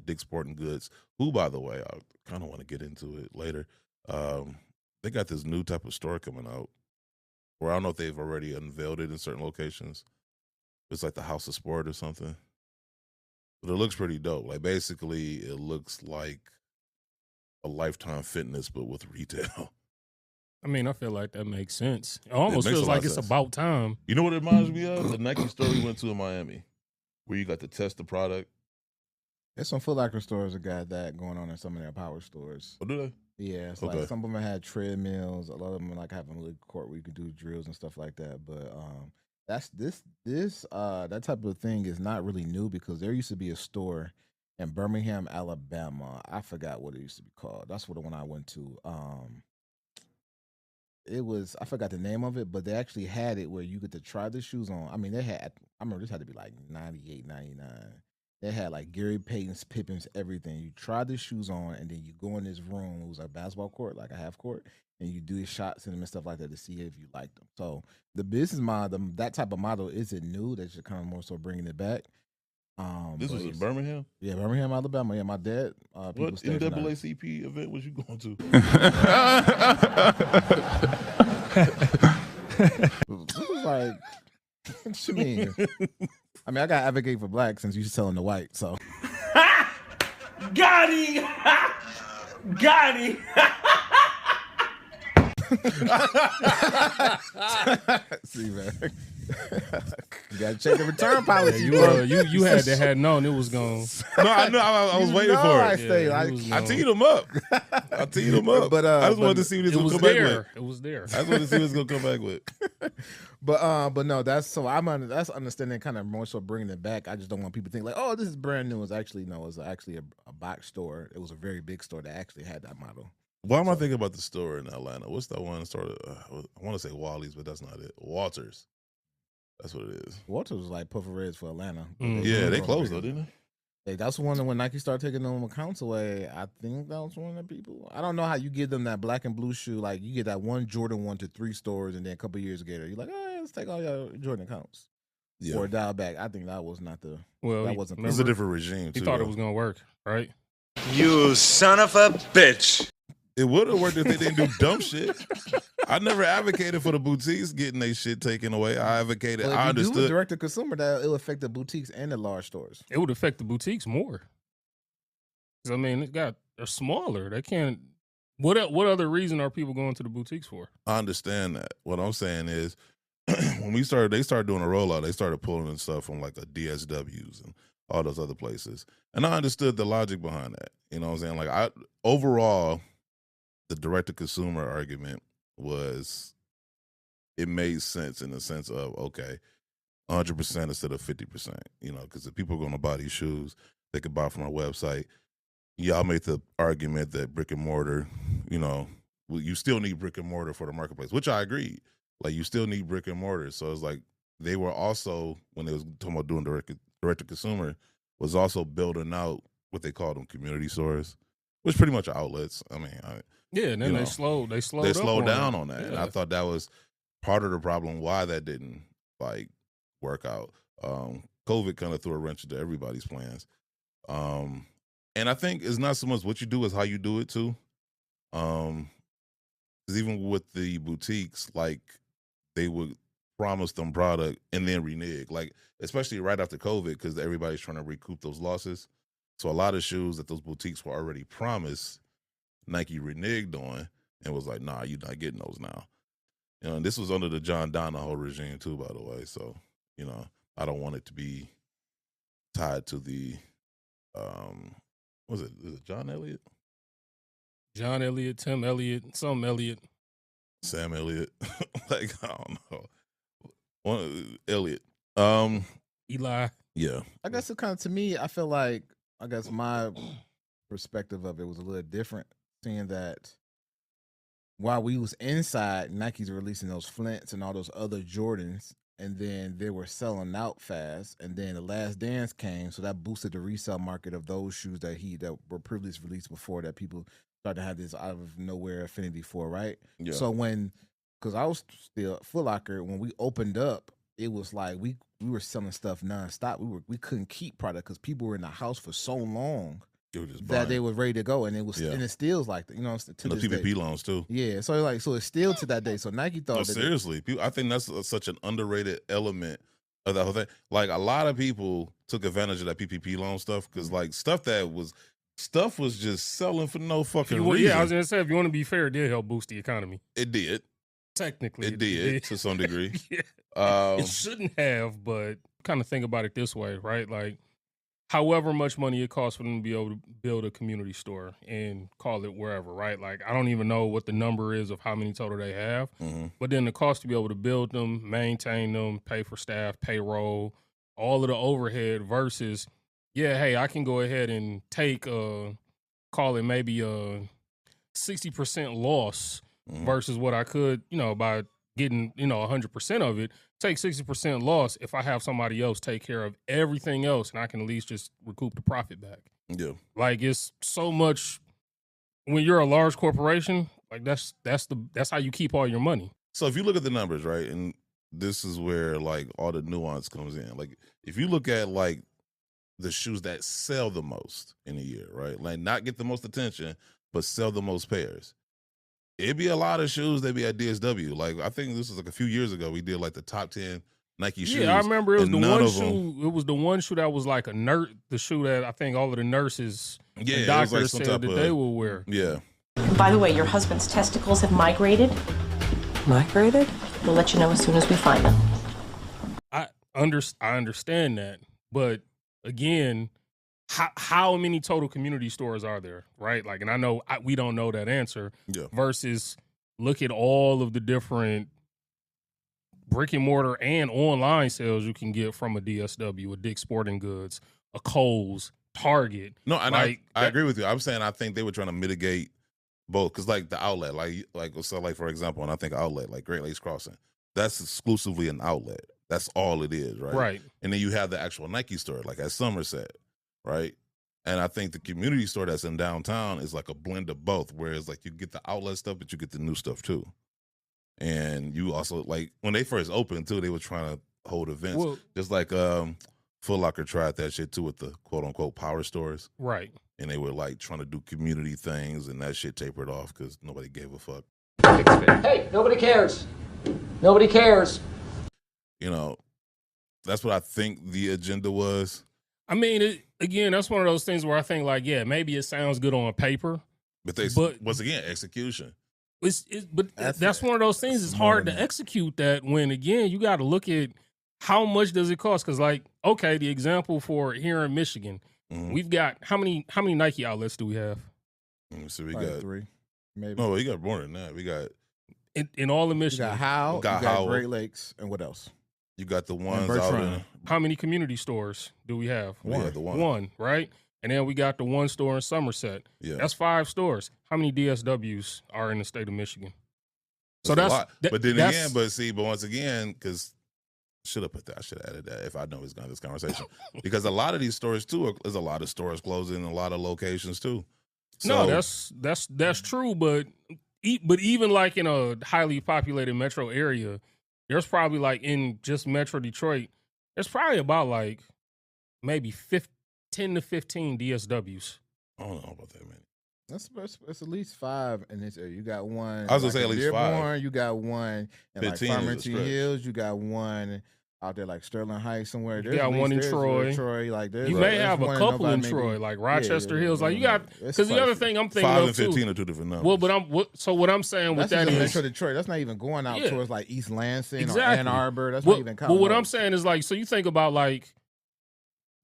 Dick's Sporting Goods, who, by the way, I kind of want to get into it later. They got this new type of store coming out, or I don't know if they've already unveiled it in certain locations. It's like the House of Sport or something. But it looks pretty dope. Like, basically, it looks like a Lifetime Fitness, but with retail. I mean, I feel like that makes sense. It makes almost a feels lot like of it's sense. about time. You know what it reminds me of? The Nike store we went to in Miami, where you got to test the product. There's some Foot Locker stores that got that going on in some of their power stores. Oh, do they? Yeah, it's Okay. like some of them had treadmills. A lot of them like having a little court where you could do drills and stuff like that. But that's that type of thing is not really new because there used to be a store in Birmingham, Alabama. I forgot what it used to be called. That's what the one I went to. It was, I forgot the name of it, but they actually had it where you get to try the shoes on. I mean, they had, I remember this had to be like 98, 99. They had like Gary Payton's, Pippen's, everything. You try the shoes on, and then you go in this room. It was a basketball court, like a half court, and you do shots in them and stuff like that to see if you like them. So the business model, that type of model, isn't new. They're just kind of more so bringing it back. This was in Birmingham? Yeah, Birmingham, Alabama. Yeah, my dad. What NAACP event was you going to? It was like, what you mean? I mean, I got to advocate for black since you selling the white, so. Got him! Got him! See, man. You got to check the return policy. You had to have known it was going. No, I know. I was waiting for it. I teed him up. I teed him up. But I just wanted to see what he was going to come back with. It was there. I just wanted to see what he was going to come back with. But no, that's so that's understanding kind of more so bringing it back. I just don't want people to think like, oh, this is brand new. It's actually a box store. It was a very big store that actually had that model. Why am I thinking about the store in Atlanta? What's that one store? I want to say Wally's, but that's not it. Walters. That's what it is. Walters was like Puffer Reds for Atlanta. Yeah, they closed though, didn't they? That's one when Nike started taking them accounts away. I think that was one of the people. I don't know how you give them that black and blue shoe. Like you get that one Jordan 1 to 3 stores, and then a couple years later, you're like, oh, yeah, let's take all your Jordan accounts. Yeah. Or dial back. I think that was not the. Well, that wasn't. It was a different regime. He thought it was going to work, right? You son of a bitch. It would have worked if they didn't do dumb shit. I never advocated for the boutiques getting their shit taken away. I advocated. Well, if I you do understood. direct to consumer, that it'll affect the boutiques and the large stores. It would affect the boutiques more. 'Cause, I mean, they're smaller. They can't. What other reason are people going to the boutiques for? I understand that. What I'm saying is, when they started doing a rollout, they started pulling in stuff from like a DSWs and all those other places, and I understood the logic behind that. You know what I'm saying? Like overall, the direct to consumer argument was, it made sense in the sense of, okay, 100% instead of 50%, you know, because if people are going to buy these shoes, they could buy from our website. Y'all made the argument that brick and mortar, you know, you still need brick and mortar for the marketplace, which I agreed. Like, you still need brick and mortar. So it's like, they were also, when they was talking about doing direct to consumer, was also building out what they call them community stores, which pretty much are outlets. I mean, yeah, and then they slowed down on that. Yeah. And I thought that was part of the problem why that didn't like work out. COVID kind of threw a wrench into everybody's plans. And I think it's not so much what you do, as how you do it too. Because even with the boutiques, like, they would promise them product and then renege, like, especially right after COVID, because everybody's trying to recoup those losses. So a lot of shoes that those boutiques were already promised, Nike reneged on and was like, nah, you're not getting those now. You know, and this was under the John Donahoe regime too, by the way. So, you know, I don't want it to be tied to the, is it John Elliott? John Elliott, Tim Elliott, some Elliott. Sam Elliott. Like, I don't know. Elliott. Eli. Yeah. I guess it kind of, to me, I feel like, I guess my perspective of it was a little different, seeing that while we was inside, Nike's releasing those Flints and all those other Jordans, and then they were selling out fast, and then the Last Dance came, so that boosted the resale market of those shoes that were previously released before, that people started to have this out of nowhere affinity for, right? Yeah. So because I was still Foot Locker, when we opened up, it was like we were selling stuff nonstop. We couldn't keep product because people were in the house for so long that they were ready to go, and it was and it still like that. You know, to the this PPP day. loans too. Yeah, so it's still to that day. So Nike thought. No, seriously, I think that's such an underrated element of that whole thing. Like a lot of people took advantage of that PPP loan stuff because like stuff was just selling for no fucking reason. Yeah, I was gonna say if you want to be fair, it did help boost the economy. It did. Technically, it did to some degree. It shouldn't have, but kind of think about it this way, right? Like, however much money it costs for them to be able to build a community store and call it wherever, right? Like, I don't even know what the number is of how many total they have, but then the cost to be able to build them, maintain them, pay for staff, payroll, all of the overhead versus, hey, I can go ahead and take, call it maybe a 60% loss versus what I could, by getting, 100% of it, take 60% loss if I have somebody else take care of everything else and I can at least just recoup the profit back. Yeah. Like it's so much when you're a large corporation, like that's how you keep all your money. So if you look at the numbers, right, and this is where like all the nuance comes in. Like if you look at like the shoes that sell the most in a year, right? Like not get the most attention, but sell the most pairs. It'd be a lot of shoes that be at DSW. Like I think this was like a few years ago. We did like the top 10 Nike shoes. Yeah, I remember it was the one shoe. It was the one shoe that was like the shoe that I think all of the nurses and doctors said that they will wear. Yeah. By the way, your husband's testicles have migrated. Migrated? We'll let you know as soon as we find them. I understand that, but again, how many total community stores are there, right? Like, and I know we don't know that answer. Yeah. Versus, look at all of the different brick and mortar and online sales you can get from a DSW, a Dick's Sporting Goods, a Kohl's, Target. No, and like, I agree with you. I'm saying I think they were trying to mitigate both because like the outlet, like for example, and I think outlet like Great Lakes Crossing, that's exclusively an outlet. That's all it is, right? Right. And then you have the actual Nike store, like at Somerset, right? And I think the community store that's in downtown is like a blend of both, whereas like you get the outlet stuff, but you get the new stuff too. And you also like when they first opened too, they were trying to hold events, just like Foot Locker tried that shit too with the quote unquote power stores, right? And they were like trying to do community things, and that shit tapered off because nobody gave a fuck. Hey, nobody cares. Nobody cares. You know, that's what I think the agenda was. I mean, again, that's one of those things where I think, like, yeah, maybe it sounds good on paper, but once again, execution. But that's one of those things. It's hard to execute that when, again, you got to look at how much does it cost. Because, like, okay, the example for here in Michigan, we've got how many Nike outlets do we have? So we got 3, maybe. No, we got more than that. We got in all of Michigan. You got Great Lakes, and what else? You got the ones out in. How many community stores do we have? One, right? And then we got the one store in Somerset. Yeah, that's 5 stores. How many DSWs are in the state of Michigan? So that's a lot. But then again, but once again, because should have put that. I should have added that if I know he's going to have this conversation. Because a lot of these stores too, there's a lot of stores closing in a lot of locations too. So, no, that's true. But even like in a highly populated metro area, there's probably like in just Metro Detroit, there's probably about like maybe 10 to 15 DSWs. I don't know about that many. It's at least 5 in this area. You got one. I was gonna say at least 5. You got one in like Farmington Hills. You got one out there like Sterling Heights somewhere. You got one in Troy. Like you may have a couple in Troy, like Rochester Hills. Like you got because the other thing I'm thinking 5 of and 15 too, are two different numbers. Well, but what I'm saying with that is Metro Detroit. That's not even going out towards like East Lansing or Ann Arbor. That's not even counting. But what I'm saying is like, so you think about like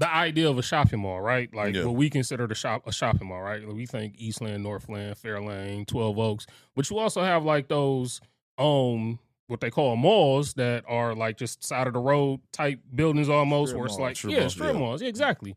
the idea of a shopping mall, right? Like what we consider a shopping mall, right? We think Eastland, Northland, Fairlane, 12 Oaks, but you also have like those what they call malls that are like just side of the road type buildings almost, where it's like strip malls. Yeah, exactly.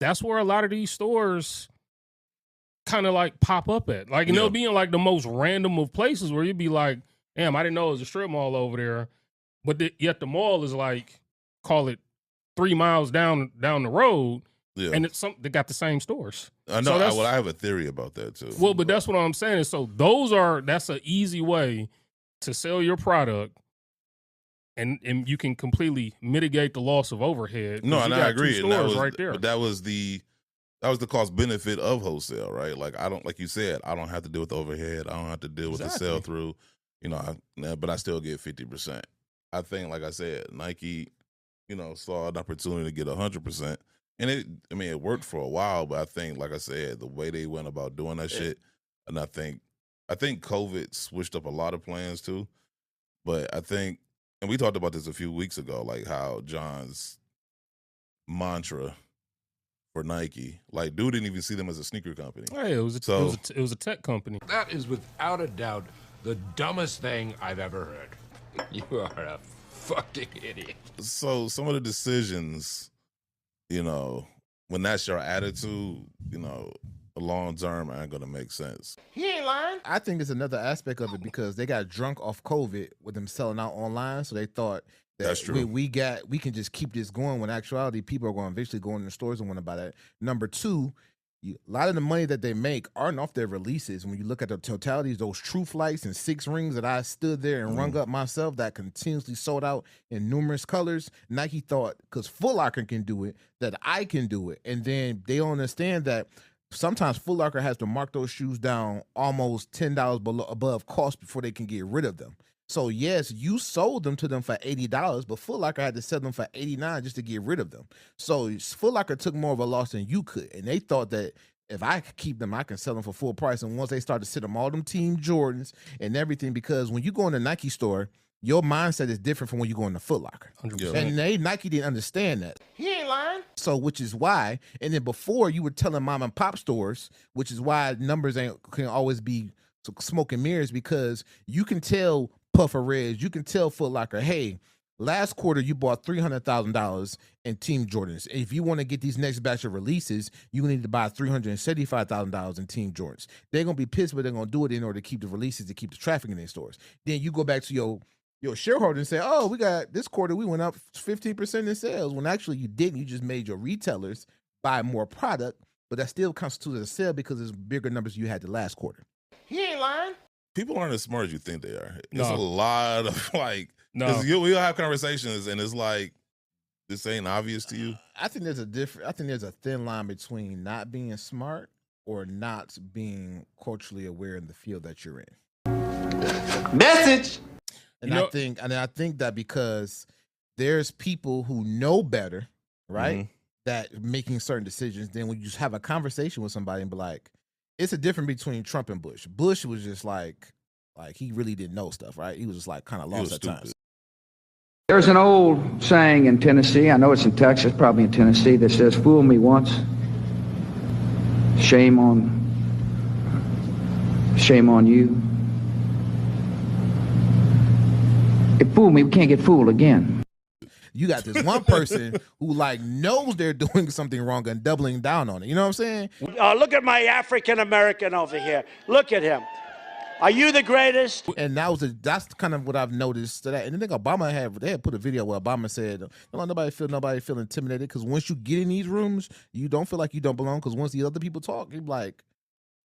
That's where a lot of these stores kind of like pop up at. Like, and they'll be in like the most random of places where you'd be like, damn, I didn't know it was a strip mall over there. But yet the mall is like, call it 3 miles down the road, and they got the same stores. I know. So I have a theory about that too. Well, but that's what I'm saying is, so that's an easy way to sell your product and you can completely mitigate the loss of overhead. No, and I agree. And that was right there. But that was the cost benefit of wholesale, right? Like like you said, I don't have to deal with the overhead. I don't have to deal with the sell through. You know, but I still get 50%. I think, like I said, Nike, saw an opportunity to get 100%, and it worked for a while. But I think, like I said, the way they went about doing that shit, and I think COVID switched up a lot of plans too. But I think, and we talked about this a few weeks ago, like how John's mantra for Nike, like dude didn't even see them as a sneaker company. Hey, it was a tech company. That is without a doubt the dumbest thing I've ever heard. You are a fucking idiot. So some of the decisions, when that's your attitude, long term ain't gonna make sense. He ain't lying. I think it's another aspect of it because they got drunk off COVID with them selling out online, so they thought that That's true. we can just keep this going. When in actuality, people are going to eventually go in the stores and want to buy that. Number two, a lot of the money that they make aren't off their releases. When you look at the totalities, those Truth Lights and 6 rings that I stood there and rung up myself that continuously sold out in numerous colors, Nike thought, because Foot Locker can do it, that I can do it. And then they don't understand that sometimes Foot Locker has to mark those shoes down almost $10 above cost before they can get rid of them. So yes, you sold them to them for $80, but Foot Locker had to sell them for $89 just to get rid of them. So Foot Locker took more of a loss than you could, and they thought that if I could keep them, I can sell them for full price. And once they started to sit them all them Team Jordans and everything, because when you go in the Nike store, your mindset is different from when you go in the Foot Locker. 100%. And Nike didn't understand that. He ain't lying. So, which is why, and then before you were telling mom and pop stores, which is why numbers can always be smoke and mirrors, because you can tell Puffer Reds, you can tell Foot Locker, hey, last quarter you bought $300,000 in Team Jordans. If you want to get these next batch of releases, you need to buy $375,000 in Team Jordans. They're gonna be pissed, but they're gonna do it in order to keep the releases, to keep the traffic in their stores. Then you go back to your shareholder and say, oh, we got this quarter, we went up 15% in sales, when actually you didn't. You just made your retailers buy more product, but that still constitutes a sale because it's bigger numbers you had the last quarter. He ain't lying. People aren't as smart as you think they are. No. It's a lot of we'll have conversations and it's like, this ain't obvious to you. I think there's a thin line between not being smart or not being culturally aware in the field that you're in. Message. And I think that because there's people who know better, right? Mhm. That making certain decisions, then when you just have a conversation with somebody and be like, it's a difference between Trump and Bush. Bush was just like he really didn't know stuff, right? He was just like kind of lost at times. There's an old saying in Tennessee, I know it's in Texas, probably in Tennessee, that says, fool me once, shame on you. If fool me, we can't get fooled again. You got this one person who knows they're doing something wrong and doubling down on it. You know what I'm saying? Look at my African American over here. Look at him. Are you the greatest? And that's kind of what I've noticed to that. And I think Obama had put a video where Obama said, "Don't let nobody feel intimidated, because once you get in these rooms, you don't feel like you don't belong, because once the other people talk, you're like,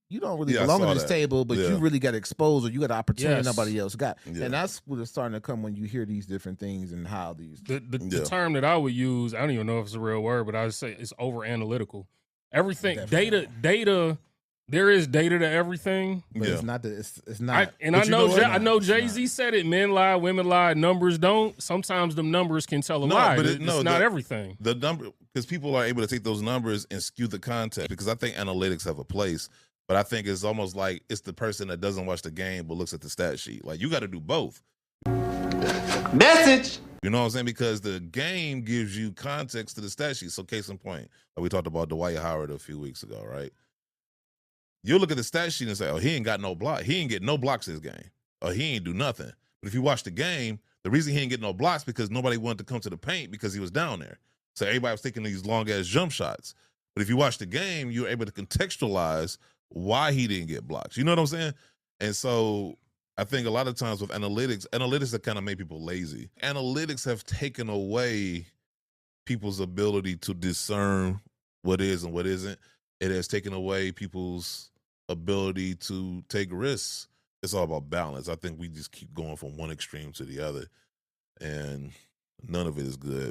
you don't really belong at this table, but you really got exposed, or you got an opportunity nobody else got." Yeah. And that's what is starting to come when you hear these different things and how these. The term that I would use, I don't even know if it's a real word, but I would say it's over analytical. Everything, data. There is data to everything, but it's not. It's not. I know Jay-Z said it. Men lie, women lie, numbers don't. Sometimes them numbers can tell a lie. But it's not everything. The number, because people are able to take those numbers and skew the context. Because I think analytics have a place, but I think it's almost like it's the person that doesn't watch the game but looks at the stat sheet. Like, you got to do both. Message. You know what I'm saying? Because the game gives you context to the stat sheet. So case in point, like we talked about Dwight Howard a few weeks ago, right? You'll look at the stat sheet and say, oh, he ain't got no block. He ain't get no blocks this game. Or he ain't do nothing. But if you watch the game, the reason he ain't get no blocks because nobody wanted to come to the paint because he was down there. So everybody was taking these long-ass jump shots. But if you watch the game, you're able to contextualize why he didn't get blocks. You know what I'm saying? And so I think a lot of times with analytics have kind of made people lazy. Analytics have taken away people's ability to discern what is and what isn't. It has taken away people's ability to take risks. It's all about balance. I think we just keep going from one extreme to the other. and none of it is good.